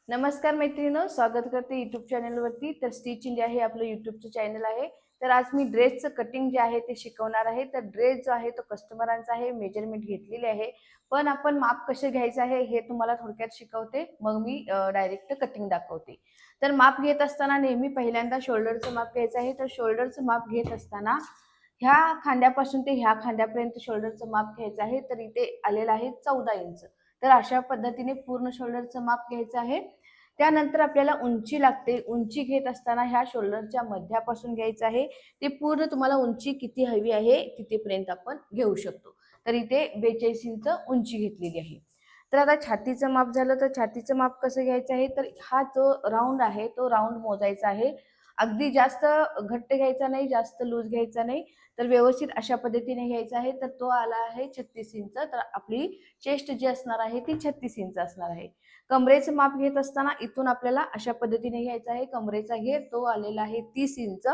नमस्कार मैत्रिणींनो, स्वागत करते यूट्यूब चॅनलवरती। तर स्टिच इंडिया हे आपलं यूट्यूबचं चॅनल आहे। तर आज मी ड्रेसचं कटिंग जे आहे ते शिकवणार आहे। तर ड्रेस जो आहे तो कस्टमरांचा आहे, मेजरमेंट घेतलेले आहे, पण आपण माप कसे घ्यायचं आहे हे तुम्हाला थोडक्यात शिकवते, मग मी डायरेक्ट कटिंग दाखवते। तर माप घेत असताना नेहमी पहिल्यांदा शोल्डरचं माप घ्यायचं आहे। तर शोल्डरचं माप घेत असताना ह्या खांद्यापासून ते ह्या खांद्यापर्यंत शोल्डरचं माप घ्यायचं आहे। तर इथे आलेलं आहे 14 इंच। तर अशा पद्धतीने पूर्ण शोल्डरचं माप घ्यायचं आहे। त्यानंतर आपल्याला उंची लागते। उंची घेत असताना ह्या शोल्डरच्या मध्यापासून घ्यायचं आहे। ते पूर्ण तुम्हाला उंची किती हवी आहे तिथेपर्यंत आपण घेऊ शकतो। तर इथे 42 इंच उंची घेतलेली आहे। तर आता छातीचं माप झालं, तर छातीचं माप कसं घ्यायचं आहे, तर हा जो राऊंड आहे तो राऊंड मोजायचा आहे। अगदी जास्त घट्ट घ्यायचा नाही, जास्त लूज घ्यायचा नाही, तर व्यवस्थित अशा पद्धतीने घ्यायचा आहे। तर तो आला आहे 36 इंच। तर आपली चेस्ट जी असणार आहे ती 36 इंच असणार आहे। कमरेचं माप घेत असताना इथून आपल्याला अशा पद्धतीने घ्यायचा आहे। कमरेचा घेर तो आलेला आहे 30 इंच।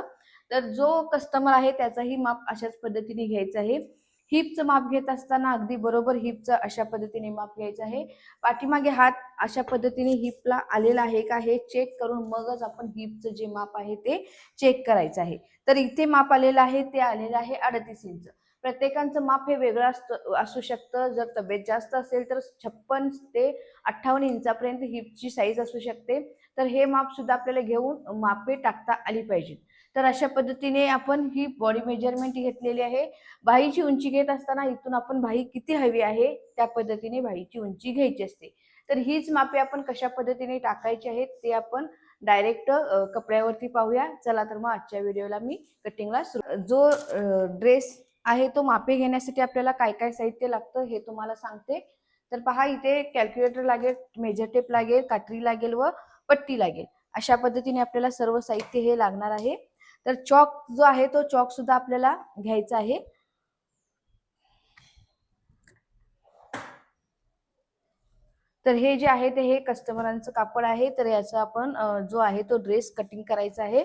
तर जो कस्टमर आहे त्याचाही माप अशाच पद्धतीने घ्यायचं आहे। हिपचं माप घेत असताना अगदी बरोबर हिपचं अशा पद्धतीने माप घ्यायचं आहे। पाठीमागे हात अशा पद्धतीने हिपला आलेला आहे का हे चेक करून मगच आपण हिपचं जे माप आहे ते चेक करायचं आहे। तर इथे माप आलेलं आहे ते आलेलं आहे 38 इंच। प्रत्येकाचं माप हे वेगळं असू शकतं। जर तब्येत जास्त असेल तर 56 ते 58 इंचापर्यंत हिपची साईज असू शकते। तर हे माप सुद्धा आपल्याला घेऊन मापे टाकता आली पाहिजे। तर अशा पद्धतीने आपण ही बॉडी मेजरमेंट घेतलेली आहे। बाहीची उंची घेत असताना इथून आपण बाही किती हवी आहे त्या पद्धतीने बाहीची उंची घ्यायची असते। तर हीच मापे आपण कशा पद्धतीने टाकायची आहेत ते आपण डायरेक्ट कपड्यावरती पाहूया। चला तर मग आजच्या व्हिडिओला मी कटिंगला जो ड्रेस आहे तो मापे घेण्यासाठी आपल्याला काय काय साहित्य लागतं हे तुम्हाला सांगते। तर पहा, इथे कॅल्क्युलेटर लागेल, मेजर टेप लागेल, कात्री लागेल व पट्टी लागेल। अशा पद्धतीने आपल्याला सर्व साहित्य हे लागणार आहे। तर चॉक जो आहे तो चॉक सुद्धा आपल्याला घ्यायचा आहे। तर हे जे आहे ते हे कस्टमरांचं कापड आहे। तर याचा आपण जो आहे तो ड्रेस कटिंग करायचा आहे।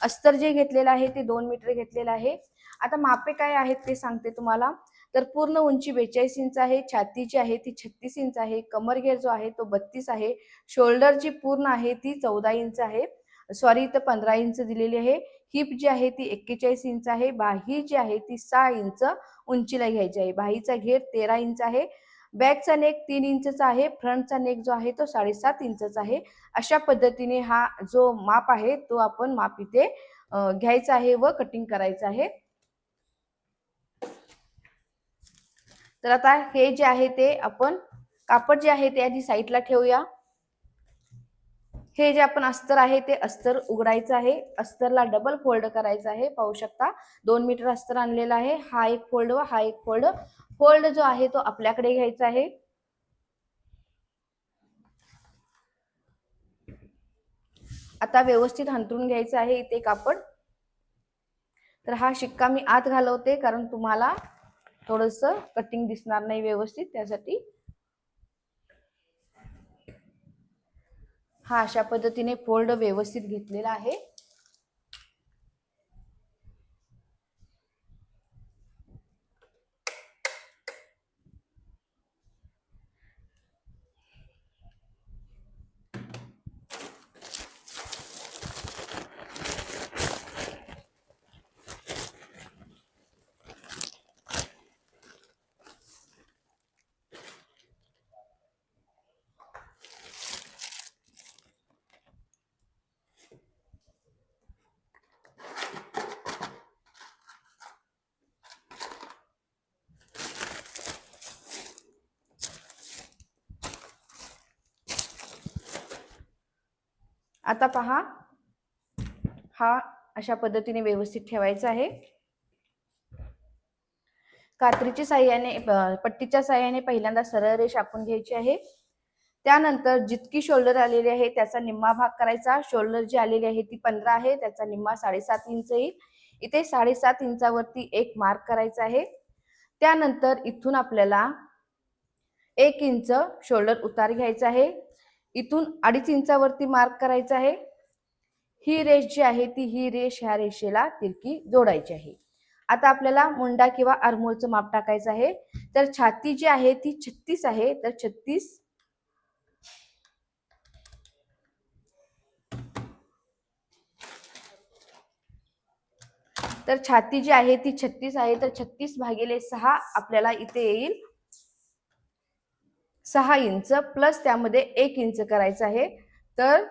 अस्तर जे घेतलेलं आहे ते 2 मीटर घेतलेलं आहे। आता मापे काय आहेत ते सांगते तुम्हाला। तर पूर्ण उंची 42 इंच आहे, छाती जी आहे ती 36 इंच आहे, कमरघेर जो आहे तो 32 आहे, शोल्डर जी पूर्ण आहे ती 14 इंच आहे, सॉरी इथं 15 इंच दिलेली आहे। हिप जी आहे ती 41 इंच आहे, बाही जी आहे ती 6 इंच उंचीला घ्यायची आहे, बाहीचा घेर 13 इंच आहे, बॅकचा नेक 3 इंचचा आहे, फ्रंटचा नेक जो आहे तो 7.5 इंचचा आहे। अशा पद्धतीने हा जो माप आहे तो आपण माप इथे घ्यायचा आहे व कटिंग करायचं आहे। तर आता हे जे आहे ते आपण कापड जे आहे ते आधी साईडला ठेवूया। हे जे आपण अस्तर आहे ते अस्तर उघडायचं आहे। अस्तरला डबल फोल्ड करायचं आहे। पाहू शकता 2 मीटर अस्तर आणलेला आहे। हा एक फोल्ड व हा एक फोल्ड, फोल्ड जो आहे तो आपल्याकडे घ्यायचा आहे। आता व्यवस्थित हंतरून घ्यायचं आहे इथे कापड। तर हा शिक्का मी आत घालवते कारण तुम्हाला थोडंसं कटिंग दिसणार नाही व्यवस्थित, त्यासाठी हा अशा पद्धतीने फोल्ड व्यवस्थित घेतलेला आहे। आता पहा, हा अशा पद्धतीने व्यवस्थित ठेवायचा आहे। कात्रीच्या साहाय्याने पट्टीच्या साहाय्याने पहिल्यांदा सरळ रेष आखून घ्यायची आहे। त्यानंतर जितकी शोल्डर आलेली आहे त्याचा निम्मा भाग करायचा। शोल्डर जी आलेली आहे ती 15 आहे, त्याचा निम्मा 7.5 इंच येईल। इथे 7.5 इंचावरती एक मार्क करायचा आहे। त्यानंतर इथून आपल्याला 1 इंच शोल्डर उतार घ्यायचा आहे। इथून 2.5 इंचावरती मार्क करायचा आहे। ही रेष जी आहे ती ही रेष ह्या रेषेला तिरकी जोडायची आहे। आता आपल्याला मुंडा किंवा आरमोलचं माप टाकायचं आहे। तर छाती जी आहे ती 36 आहे, तर 36 तर छाती जी आहे ती 36 आहे, तर 36/6 आपल्याला इथे येईल 6 इंच प्लस त्यामध्ये 1 इंच करायचं आहे. तर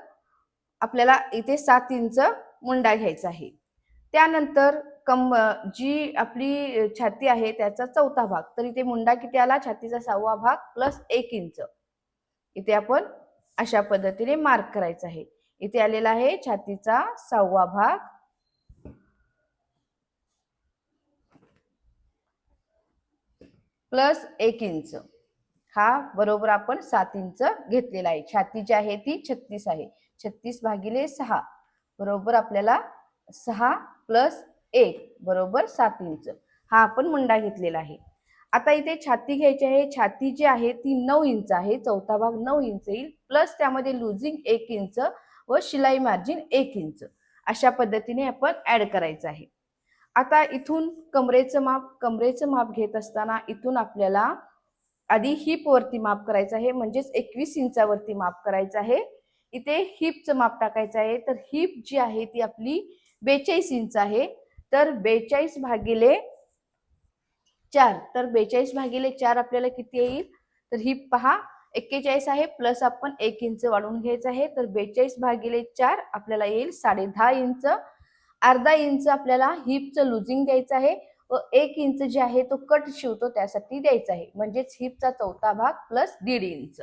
आपल्याला इथे 7 इंच मुंडा घ्यायचा आहे. त्यानंतर जी आपली छाती आहे त्याचा चौथा भाग, तर इथे मुंडा किती आला, छातीचा 6वा भाग प्लस 1 इंच. इथे आपण अशा पद्धतीने मार्क करायचं आहे. इथे आलेला आहे छातीचा 6वा भाग प्लस 1 इंच, हा बरोबर आपण 7 इंच घेतलेला आहे. छाती जी आहे ती 36 आहे, 36/6 बरोबर आपल्याला 6 प्लस 1 बरोबर 7 इंच, हा आपण मुंडा घेतलेला आहे. आता इथे छाती घ्यायची आहे. छाती जी आहे ती 9 इंच आहे, चौथा भाग 9 इंच येईल प्लस त्यामध्ये लुजिंग 1 इंच व शिलाई मार्जिन 1 इंच, अशा पद्धतीने आपण ऍड करायचं आहे. आता इथून कमरेचं माप घेत असताना इथून आपल्याला आधी हिप वरती माप करायचं आहे, म्हणजेच 21 इंचावरती माप करायचं आहे. इथे हिपचं माप टाकायचं आहे. तर हिप जी आहे ती आपली 42 इंच आहे, तर 42/4, तर 42/4 आपल्याला किती येईल, तर हिप पहा 41 आहे प्लस आपण 1 इंच वाढवून घ्यायचं आहे, तर 42/4 आपल्याला येईल 10.5 इंच. अर्धा इंच आपल्याला हिपचं लुजिंग द्यायचं आहे व 1 इंच जे आहे तो कट शिवतो त्यासाठी द्यायचा आहे, म्हणजेच हिपचा चौथा भाग प्लस 1.5 इंच.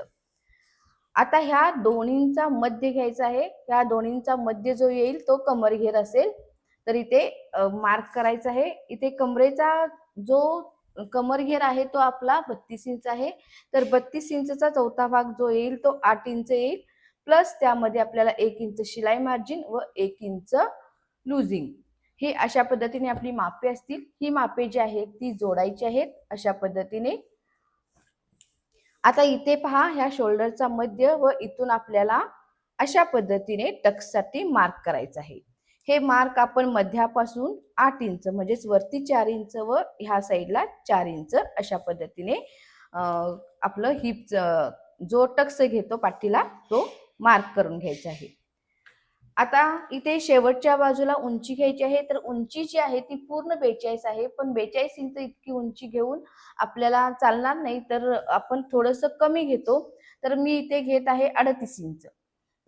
आता ह्या दोन्हींचा मध्य घ्यायचा आहे. ह्या दोन्हींचा मध्य जो येईल तो कमरघेर असेल, तर इथे मार्क करायचा आहे. इथे कमरेचा जो कमरघेर आहे तो आपला 32 इंच आहे, तर 32 इंचचा चौथा भाग जो येईल तो 8 इंच येईल प्लस त्यामध्ये आपल्याला 1 इंच शिलाई मार्जिन व 1 इंच लुजिंग. ही अशा पद्धतीने आपली मापे असतील. ही मापे जी आहेत ती जोडायची आहेत अशा पद्धतीने. आता इथे पहा, ह्या शोल्डरचा मध्य व इथून आपल्याला अशा पद्धतीने टक्ससाठी मार्क करायचं आहे. हे मार्क आपण मध्यापासून 8 इंच म्हणजेच वरती 4 इंच व ह्या साईडला 4 इंच अशा पद्धतीने आपलं हिप जो टक्स घेतो पाठीला तो मार्क करून घ्यायचा आहे. आता इथे शेवटच्या बाजूला उंची घ्यायची आहे, तर उंची जी आहे ती पूर्ण 42 आहे, पण 42 इंच इतकी उंची घेऊन आपल्याला चालणार नाही, तर आपण थोडंसं कमी घेतो. तर मी इथे घेत आहे 38 इंच,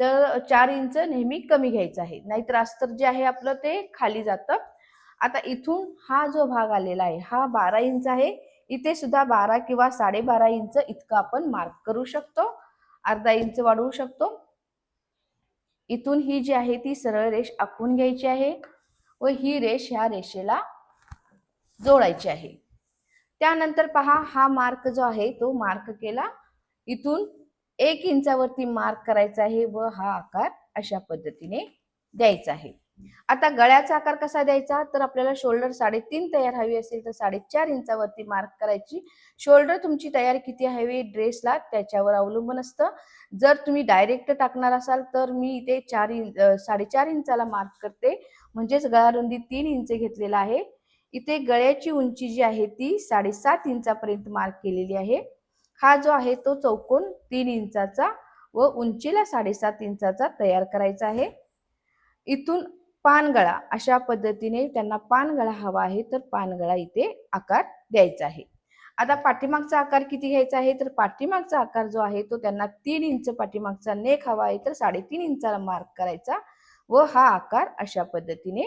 तर 4 इंच नेहमी कमी घ्यायचं आहे, नाहीतर अस्तर जे आहे आपलं ते खाली जातं. आता इथून हा जो भाग आलेला आहे हा 12 इंच आहे. इथे सुद्धा 12 किंवा 12.5 इंच इतकं आपण मार्क करू शकतो, अर्धा इंच वाढवू शकतो. इथून ही जी आहे ती सरळ रेष आखून घ्यायची आहे व ही रेष ह्या रेषेला जोडायची आहे. त्यानंतर पहा, हा मार्क जो आहे तो मार्क केला. इथून 1 इंचावरती मार्क करायचा आहे व हा आकार अशा पद्धतीने द्यायचा आहे. आता गळ्याचा आकार कसा द्यायचा, तर आपल्याला शोल्डर 3.5 तयार हवी असेल तर 4.5 इंचावरती मार्क करायची. शोल्डर तुमची तयार किती हवी ड्रेसला त्याच्यावर अवलंबून असतं. जर तुम्ही डायरेक्ट टाकणार असाल तर मी इथे 4.5 इंचाला मार्क करते, म्हणजेच गळा रुंदी 3 इंच घेतलेला आहे. इथे गळ्याची उंची जी आहे ती 7.5 इंचापर्यंत मार्क केलेली आहे. हा जो आहे तो चौकोन 3 इंचाचा व उंचीला 7.5 इंचाचा तयार करायचा आहे. इथून पानगळा अशा पद्धतीने त्यांना पानगळा हवा आहे, तर पानगळा इथे आकार द्यायचा आहे. आता पाठीमागचा आकार किती घ्यायचा आहे, तर पाठीमागचा आकार जो आहे तो त्यांना 3 इंच पाठीमागचा नेक हवा आहे, तर 3.5 इंचाला मार्क करायचा व हा आकार अशा पद्धतीने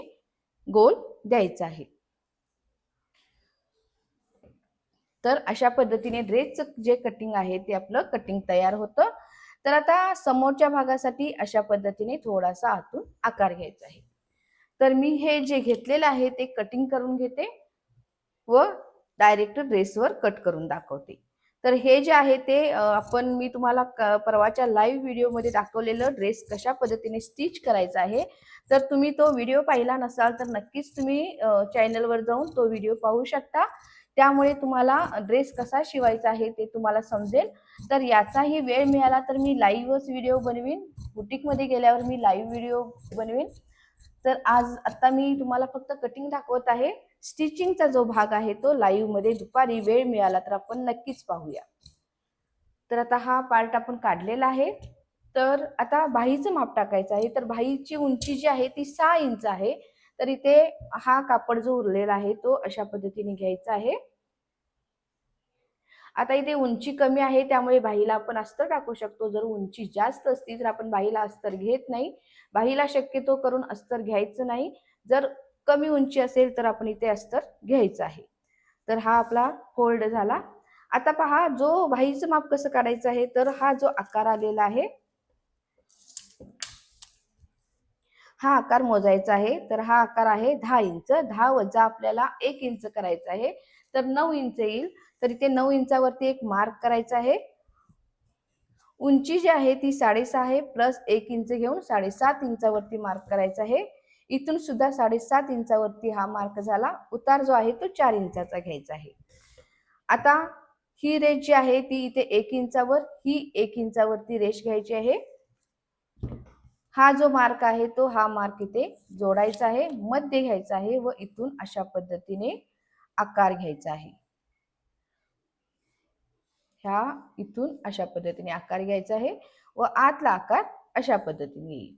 गोल द्यायचा आहे. तर अशा पद्धतीने ड्रेसचं जे कटिंग आहे ते आपलं कटिंग तयार होतं. तर आता समोरच्या भागासाठी अशा पद्धतीने थोडासा आतून आकार घ्यायचा आहे. तर मी हे जे घेतलेलं आहे ते कटिंग करून घेते व डायरेक्ट ड्रेसवर कट करून दाखवते. तर हे जे आहे ते मी तुम्हाला परवाच्या लाईव्ह व्हिडिओमध्ये दाखवलेलं ड्रेस कशा पद्धतीने स्टिच करायचा आहे. तर तुम्ही तो व्हिडिओ पाहिला नसाल तर नक्कीच तुम्ही चॅनलवर जाऊन तो व्हिडिओ पाहू शकता. त्यामुळे तुम्हाला ड्रेस कसा शिवायचा आहे ते तुम्हाला समजेल. तर याचाही वेळ मिळाला तर मी लाईव्हच व्हिडिओ बनवीन, बुटीकमध्ये गेल्यावर मी लाईव्ह व्हिडिओ बनवीन. तर आता मी तुम्हाला फक्त कटिंग दाखवत आहे. स्टिचिंगचा जो भाग आहे तो लाईव्ह मध्ये दुपारी वेळ मिळाला तर आपण नक्कीच पाहूया. तर आता हा पार्ट आपण काढलेला आहे. तर आता बाहीचं माप टाकायचं आहे. तर बाहीची उंची जी आहे ती 6 इंच आहे, तर इथे हा कापड जो उरलेला आहे तो अशा पद्धतीने घ्यायचा आहे. आता इथे उंची कमी आहे त्यामुळे बाहीला आपण अस्तर टाकू शकतो. जर उंची जास्त असती तर आपण बाहीला अस्तर घेत नाही. बाहीला शक्यतो करून अस्तर घ्यायचं नाही. जर कमी उंची असेल तर आपण इथे अस्तर घ्यायचं आहे. तर हा आपला फोल्ड झाला. आता पहा जो बाहीचं माप कसं काढायचं आहे, तर हा जो आकार आलेला आहे हा आकार मोजायचा आहे. तर हा आकार आहे 10 इंच. 10 वजा आपल्याला 1 इंच करायचं आहे, तर 9 इंच येईल. तर इथे 9 इंचावरती एक मार्क करायचा आहे. उंची जी आहे ती 6.5 आहे, प्लस 1 इंच घेऊन 7.5 इंचावरती मार्क करायचा आहे. इथून सुद्धा 7.5 इंचावरती हा मार्क झाला. उतार जो आहे तो 4 इंचाचा घ्यायचा आहे. आता ही रेष जी आहे ती इथे 1 इंचावर, ही 1 इंचावरती रेष घ्यायची आहे. हा जो मार्क आहे तो हा मार्क इथे जोडायचा आहे, मध्य घ्यायचा आहे व इथून अशा पद्धतीने आकार घ्यायचा आहे. ह्या इथून अशा पद्धतीने आकार घ्यायचा आहे व आतला आकार अशा पद्धतीने येईल.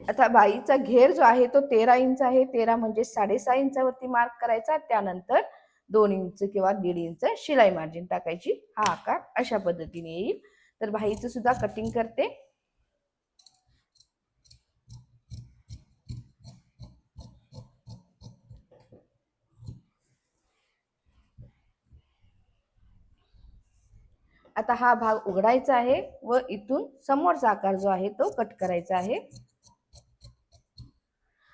आता बाईचा घेर जो आहे तो 13 इंच आहे. 13 म्हणजे 6.5 इंचावरती मार्क करायचा. त्यानंतर 2 इंच किंवा 1.5 इंच शिलाई मार्जिन टाकायची. हा आकार अशा पद्धतीने येईल. तर बाईचं सुद्धा कटिंग करते. आता हा भाग उघडायचा आहे व इथून समोरचा आकार जो आहे तो कट करायचा आहे.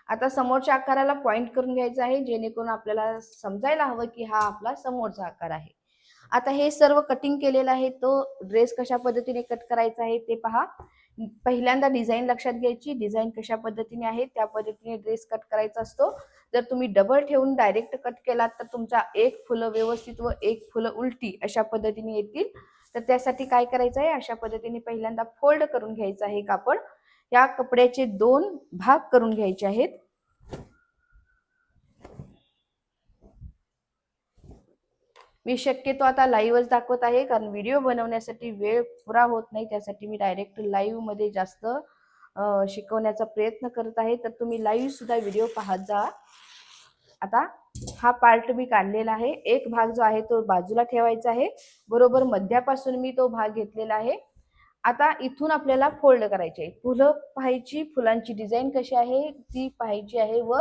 आता समोरच्या आकाराला पॉइंट करून घ्यायचा आहे, जेणेकरून आपल्याला समजायला हवं की हा आपला समोरचा आकार आहे. आता हे सर्व कटिंग केलेलं आहे, तो ड्रेस कशा पद्धतीने कट करायचा आहे ते पहा. पहिल्यांदा डिझाईन लक्षात घ्यायची. डिझाईन कशा पद्धतीने आहे त्या पद्धतीने ड्रेस कट करायचा असतो. जर तुम्ही डबल ठेवून डायरेक्ट कट केलात तर तुमचा एक फुलं व्यवस्थित व एक फुलं उलटी अशा पद्धतीने येतील. तर त्यासाठी काय करायचं आहे, अशा पद्धतीने पहिल्यांदा फोल्ड करून घ्यायचं आहे कापड. या कपड्याचे 2 भाग करून घ्यायचे आहेत. मी शक्यतो आता लाईव्हच दाखवत आहे, कारण व्हिडिओ बनवण्यासाठी वेळ पुरा होत नाही. त्यासाठी मी डायरेक्ट लाईव्ह मध्ये जास्त शिकवण्याचा प्रयत्न करत आहे. तर तुम्ही लाईव्ह सुद्धा व्हिडिओ पाहत जा. आता हा पार्ट मी काढलेला आहे. एक भाग जो आहे तो बाजूला ठेवायचा आहे. बरोबर मध्यापासून मी तो भाग घेतलेला आहे. आता इथून आपल्याला फोल्ड करायचे आहे. फुलं पाहायची, फुलांची डिझाईन कशी आहे ती पाहायची आहे व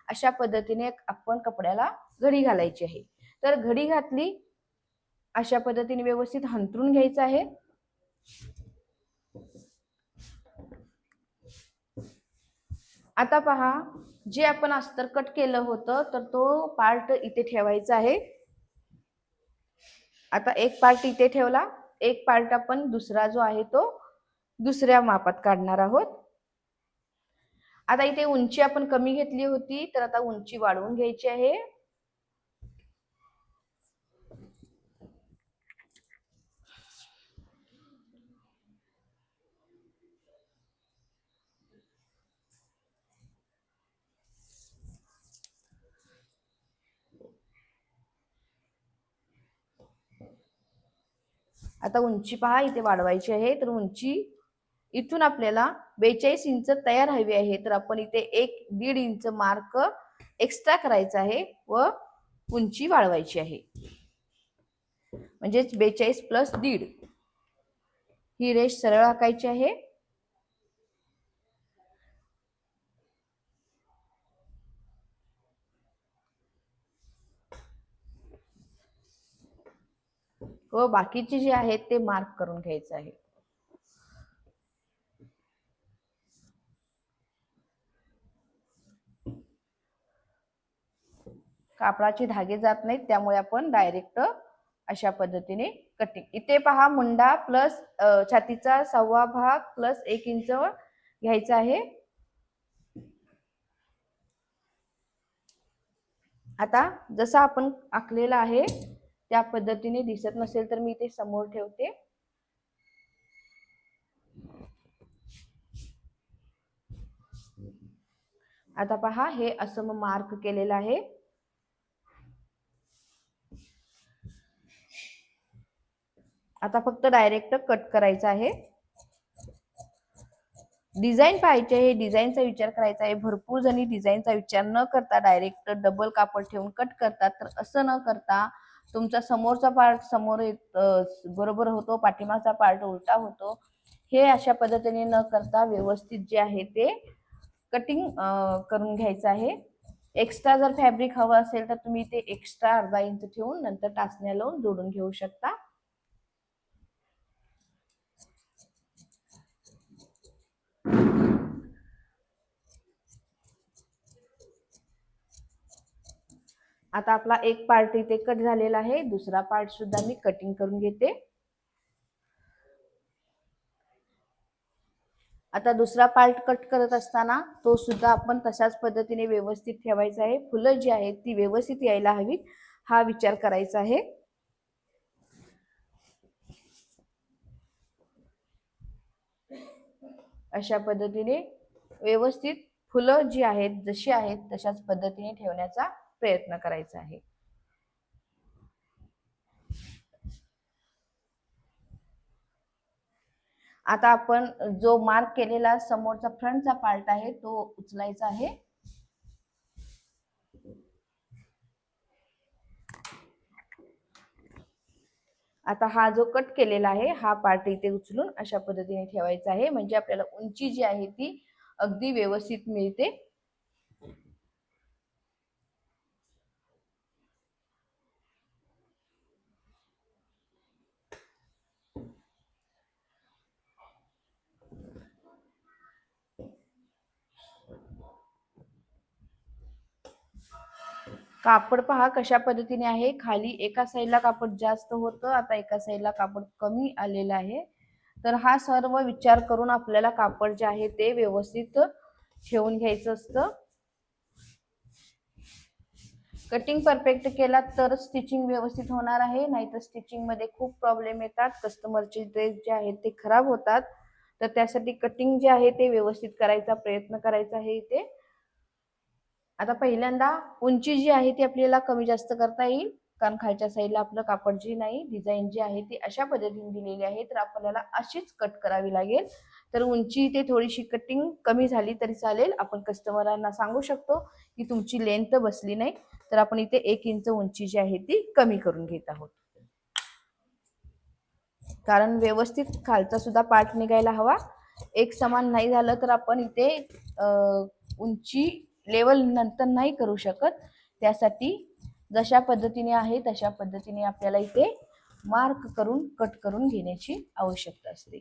अशा पद्धतीने आपण कपड्याला घडी घालायची आहे. तर घडी घातली, अशा पद्धतीने व्यवस्थित हंतरून घ्यायचं आहे. आता पहा, जे आपण अस्तर कट केलं होतं तर तो पार्ट इथे ठेवायचा आहे. आता एक पार्ट इथे ठेवला, एक पार्ट आपण दुसरा जो आहे तो दुसऱ्या मापात काढणार आहोत. आता इथे उंची आपण कमी घेतली होती, तर आता उंची वाढवून घ्यायची आहे. आता उंची पहा इथे वाढवायची आहे. तर उंची इथून आपल्याला 42 इंच तयार हवी आहे. तर आपण इथे 1.5 इंच मार्क एक्स्ट्रा करायचा आहे व उंची वाढवायची आहे. म्हणजेच 42 प्लस 1.5 ही रेष सरळ आखायची आहे. व बाकीचे जे आहेत ते मार्क करून घ्यायचं आहे. कापडाचे धागे जात नाहीत, त्यामुळे आपण डायरेक्ट अशा पद्धतीने कटिंग. इथे पहा, मुंडा प्लस छातीचा 1/2 भाग प्लस 1 इंच घ्यायचा आहे. आता जसा आपण आखलेला आहे त्या पद्धतीने दिसत नसेल तर मी इथे समोर ठेवते. आता पहा, हे असं मार्क केलेलं आहे. आता फक्त डायरेक्ट कट करायचा आहे. डिझाईन पाहायचे आहे, डिझाईनचा विचार करायचा आहे. भरपूर जणी डिझाईनचा विचार न करता डायरेक्ट डबल कापड ठेवून कट करतात. तर असं न करता तुमचा समोरचा पार्ट समोर बरोबर होतो, पाठीमागचा पार्ट उलटा होतो, हे अशा पद्धतीने न करता व्यवस्थित जे आहे ते कटिंग करून घ्यायचं आहे. एक्स्ट्रा जर फॅब्रिक हवं असेल तर तुम्ही ते एक्स्ट्रा अर्धा इंच ठेवून नंतर टाचण्या लावून जोडून घेऊ शकता. आता आपला एक पार्ट इथे कट झालेला आहे, दुसरा पार्ट सुद्धा मी कटिंग करून घेते. आता दुसरा पार्ट कट करत असताना तो सुद्धा आपण तशाच पद्धतीने व्यवस्थित ठेवायचा आहे. फुलं जी आहेत ती व्यवस्थित यायला हवीत हा विचार करायचा आहे. अशा पद्धतीने व्यवस्थित फुलं जी आहेत जशी आहेत तशाच पद्धतीने ठेवण्याचा प्रयत्न करायचा आहे. आता आपण जो मार्क केलेला समोरचा फ्रंटचा पार्ट आहे तो उचलायचा आहे. आता हा जो कट केलेला आहे हा पार्ट इथे उचलून अशा पद्धतीने ठेवायचा आहे, म्हणजे आपल्याला उंची जी आहे ती अगदी व्यवस्थित मिळते. कापड पहा कशा पद्धतीने आहे. खाली एका साईडला कापड जास्त होतं, आता एका साईडला कापड कमी आलेलं आहे. तर हा सर्व विचार करून आपल्याला कापड जे आहे ते व्यवस्थित ठेवून घ्यायचं असतं. कटिंग परफेक्ट केला तर स्टिचिंग व्यवस्थित होणार आहे, नाहीतर स्टिचिंग मध्ये खूप प्रॉब्लेम येतात. कस्टमरचे ड्रेस जे आहेत ते खराब होतात. तर त्यासाठी कटिंग जे आहे ते व्यवस्थित करायचा प्रयत्न करायचा आहे इथे. आता पहिल्यांदा उंची जी आहे ती आपल्याला कमी जास्त करता येईल, कारण खालच्या साईडला आपलं कापड जी नाही डिझाईन जी आहे ती अशा पद्धतीने दिलेली आहे, तर आपल्याला अशीच कट करावी लागेल. तर उंची इथे थोडीशी कटिंग कमी झाली तरी चालेल. आपण कस्टमरांना सांगू शकतो की तुमची लेंथ बसली नाही, तर आपण इथे 1 इंच उंची जी आहे ती कमी करून घेत आहोत. कारण व्यवस्थित खालचा सुद्धा पार्ट निघायला हवा. एक समान नाही झालं तर आपण इथे उंची लेवल नंतर नाही करू शकत. त्यासाठी जशा पद्धतीने आहे तशा पद्धतीने आपल्याला इथे मार्क करून कट करून घेण्याची आवश्यकता असते.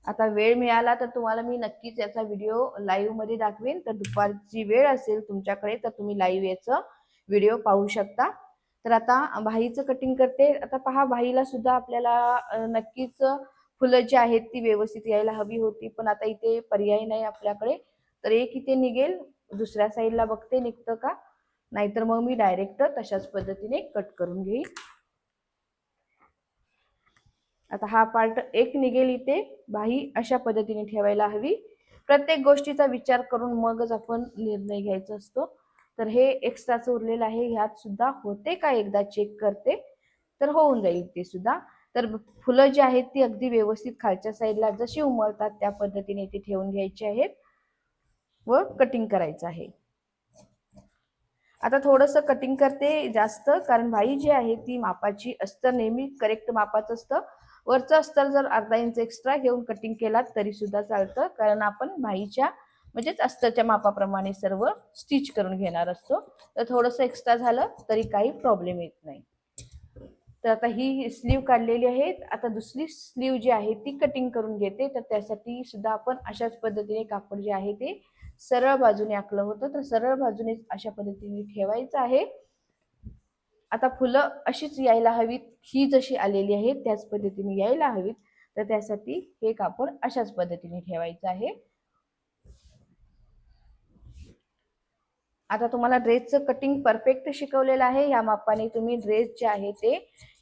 आता वेळ मिळाला तर तुम्हाला मी नक्कीच याचा व्हिडिओ लाईव्ह मध्ये दाखवेन. तर दुपारची वेळ असेल तुमच्याकडे तर तुम्ही लाईव्ह याचं व्हिडिओ पाहू शकता. तर आता बाहीचं कटिंग करते. आता पहा बाहीला सुद्धा आपल्याला नक्कीच फुलं जी आहेत ती व्यवस्थित यायला हवी होती, पण आता इथे पर्याय नाही आपल्याकडे. तर एक इथे निघेल, दुसऱ्या साईडला बघते निघतं का, नाहीतर मग मी डायरेक्ट तशाच पद्धतीने कट करून घेईन. आता हा पार्ट एक निघेल इथे. बाही अशा पद्धतीने ठेवायला हवी. प्रत्येक गोष्टीचा विचार करून मगच आपण निर्णय घ्यायचा असतो. तर हे एक्स्ट्राचं उरलेलं आहे, ह्यात सुद्धा होते का एकदा चेक करते, तर होऊन जाईल ते सुद्धा. तर फुलं जी आहेत ती अगदी व्यवस्थित खालच्या साईडला जशी उमलतात त्या पद्धतीने इथे ठेवून घ्यायची आहेत व कटिंग करायचं आहे. आता थोडंसं कटिंग करते जास्त, कारण बाही जी आहे ती मापाची अस्तर नेहमी करेक्ट मापाचं असतं. वरचं अस्तर जर अर्धा इंच एक्स्ट्रा घेऊन कटिंग केलात तरी सुद्धा चालतं, कारण आपण बाहीच्या म्हणजेच अस्तरच्या मापाप्रमाणे सर्व स्टिच करून घेणार असतो. तर थोडंसं एक्स्ट्रा झालं तरी काही प्रॉब्लेम येत नाही. तर आता ही स्लीव काढलेली आहे. आता दुसरी स्लीव जी आहे ती कटिंग करून घेते. तर त्यासाठी सुद्धा आपण अशाच पद्धतीने कापड जे आहे ते सरळ बाजूने आखलं होतं, तर सरळ बाजूने अशा पद्धतीने ठेवायचं आहे. आता फुलं अशीच यायला हवीत, ही जशी आलेली आहे त्याच पद्धतीने यायला हवीत. तर त्यासाठी हे कापड अशाच पद्धतीने ठेवायचं आहे. आता तुम्हाला ड्रेसचं कटिंग परफेक्ट शिकवलेलं आहे. या मापाने तुम्ही ड्रेस जे आहे ते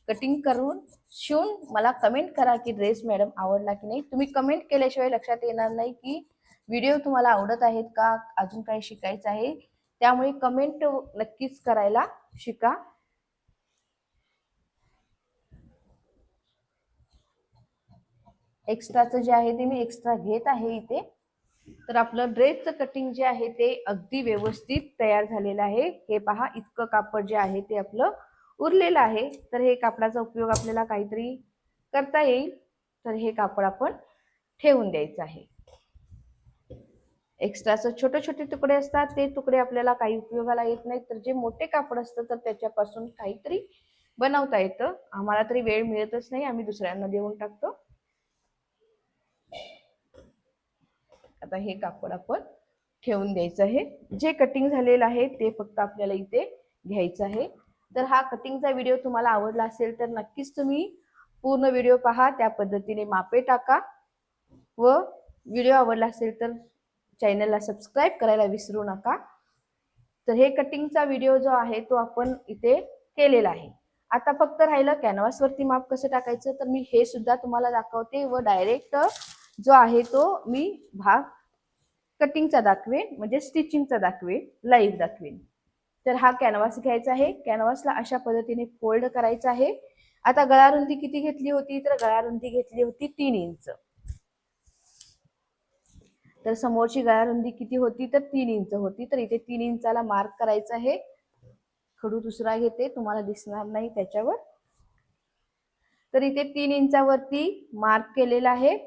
कटिंग करून शिवून मला कमेंट करा की ड्रेस मॅडम आवडला की नाही. तुम्ही कमेंट केल्याशिवाय लक्षात येणार नाही की व्हिडिओ तुम्हाला आवडत आहेत का, अजून काही शिकायचं आहे. त्यामुळे कमेंट नक्कीच करायला शिका. एक्स्ट्राचं जे आहे ते मी एक्स्ट्रा घेत आहे इथे. तर आपलं ड्रेसचं कटिंग जे आहे ते अगदी व्यवस्थित तयार झालेलं आहे. हे पहा, इतकं कापड जे आहे ते आपलं उरलेलं आहे. तर हे कापडाचा उपयोग आपल्याला काहीतरी करता येईल. तर हे कापड आपण ठेवून द्यायचं आहे. एक्स्ट्राचे छोटे छोटे तुकडे असतात ते तुकडे आपल्याला काही उपयोगाला येत नाहीत. तर जे मोठे कापड असतं तर त्याच्यापासून काहीतरी बनवता येतं. आम्हाला तरी वेळ मिळतच नाही, आम्ही दुसऱ्यांना देऊन टाकतो. आता हे कापड आपण ठेवून द्यायचं आहे. जे कटिंग झालेलं आहे ते फक्त आपल्याला इथे घ्यायचं आहे. तर हा कटिंगचा व्हिडिओ तुम्हाला आवडला असेल तर नक्कीच तुम्ही पूर्ण व्हिडिओ पहा, त्या पद्धतीने मापे टाका व व्हिडिओ आवडला असेल तर चॅनलला सबस्क्राईब करायला विसरू नका. तर हे कटिंगचा व्हिडिओ जो आहे तो आपण इथे केलेला आहे. आता फक्त राहिलं कॅनव्हास वरती माप कसं टाकायचं, तर मी हे सुद्धा तुम्हाला दाखवते व डायरेक्ट जो आहे तो मी भाग कटिंगचा दाखवेन, म्हणजे स्टिचिंगचा दाखवेन, लाईव्ह दाखवेन. तर हा कॅनव्हास घ्यायचा आहे. कॅनव्हासला अशा पद्धतीने फोल्ड करायचा आहे. आता गळा रुंदी किती घेतली होती, तर गळा रुंदी घेतली होती 3 इंच. तर समोरची गळा रुंदी किती होती, तर 3 इंच होती. तर इथे 3 इंचाला मार्क करायचा आहे. खडू दुसरा घेते, तुम्हाला दिसणार नाही त्याच्यावर. तर इथे 3 इंचावरती मार्क केलेला आहे.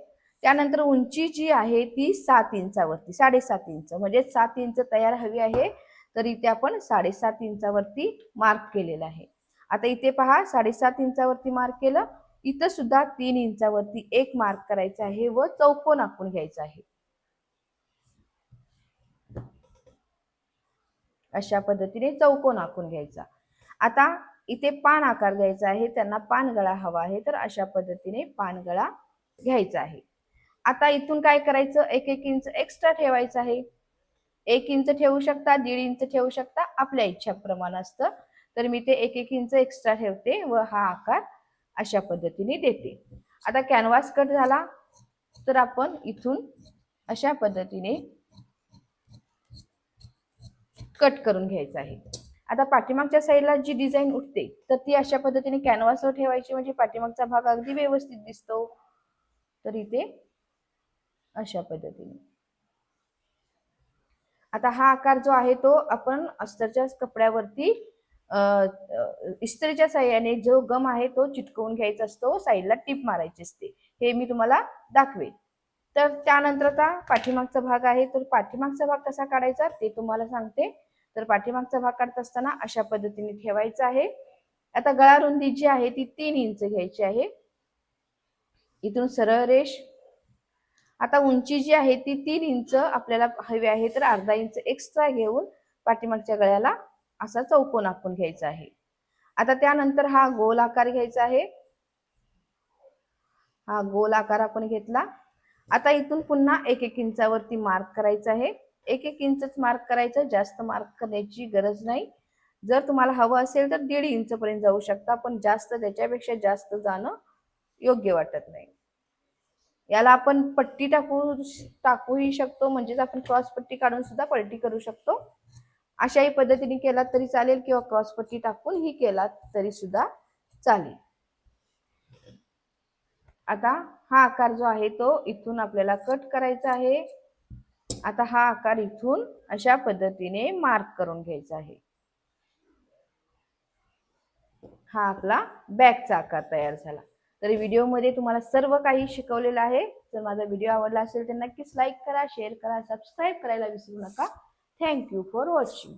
त्यानंतर उंची जी आहे ती 7 इंचावरती, 7.5 इंच, म्हणजे 7 इंच तयार हवी आहे. तर इथे आपण 7.5 इंचावरती मार्क केलेला आहे. आता इथे पहा, 7.5 इंचावरती मार्क केलं. इथं सुद्धा 3 इंचावरती एक मार्क करायचा आहे व चौकोन आखून घ्यायचा आहे. अशा पद्धतीने चौकोन आखून घ्यायचा. आता इथे पान आकार द्यायचा आहे, त्यांना पानगळा हवा आहे. तर अशा पद्धतीने पानगळा घ्यायचा आहे. आता इथून काय करायचं, 1-1 इंच एक्स्ट्रा ठेवायचं आहे. 1 इंच ठेवू शकता, 1.5 इंच ठेवू शकता, आपल्या इच्छाप्रमाणे असतं. तर मी ते 1-1 इंच एक्स्ट्रा ठेवते व हा आकार अशा पद्धतीने देते. आता कॅनव्हास कट झाला तर आपण इथून अशा पद्धतीने कट करून घ्यायचं आहे. आता पाठीमागच्या साईडला जी डिझाईन उठते तर ती अशा पद्धतीने कॅनव्हासवर ठेवायची, म्हणजे पाठीमागचा भाग अगदी व्यवस्थित दिसतो. तर इथे अशा पद्धतीने. आता हा आकार जो आहे तो आपण अस्तरच्या कपड्यावरती इस्त्रीच्या साह्याने जो गम आहे तो चिटकवून घ्यायचा असतो, साईडला टिप मारायची असते. हे मी तुम्हाला दाखवेन. तर त्यानंतरचा पाठीमागचा भाग आहे, तर पाठीमागचा भाग कसा काढायचा ते तुम्हाला सांगते. तर पाठीमागचा भाग काढत असताना अशा पद्धतीने ठेवायचा आहे. आता गळा रुंदी जी आहे ती 3 इंच घ्यायची आहे. इथून सरळ रेष. आता उंची जी आहे ती 3 इंच आपल्याला हवी आहे, तर अर्धा इंच एक्स्ट्रा घेऊन पाठीमागच्या गळ्याला असा चौकोन आखून घ्यायचा आहे. आता त्यानंतर हा गोल आकार घ्यायचा आहे. हा गोल आकार आपण घेतला. आता इथून पुन्हा 1-1 इंचावरती मार्क करायचा आहे. 1-1 इंचच मार्क करायचं, जास्त मार्क करण्याची गरज नाही. जर तुम्हाला हवं असेल तर 1.5 इंच पर्यंत जाऊ शकता, पण जास्त त्याच्यापेक्षा जास्त जाणं योग्य वाटत नाही. याला आपण पट्टी टाकूही शकतो, म्हणजेच आपण क्रॉस पट्टी काढून सुद्धा पलटी करू शकतो. अशाही पद्धतीने केलात तरी चालेल किंवा क्रॉस पट्टी टाकून ही केलात तरी सुद्धा चालेल. आता हा आकार जो आहे तो इथून आपल्याला कट करायचा आहे. आता हा आकार इथून अशा पद्धतीने मार्क करून घ्यायचा आहे. हा आपला बॅगचा आकार तयार झाला. तर व्हिडिओमध्ये तुम्हाला सर्व काही शिकवलेलं आहे. जर माझा व्हिडिओ आवडला असेल तर नक्कीच लाईक करा, शेअर करा, सबस्क्राईब करायला विसरू नका. Thank you for watching.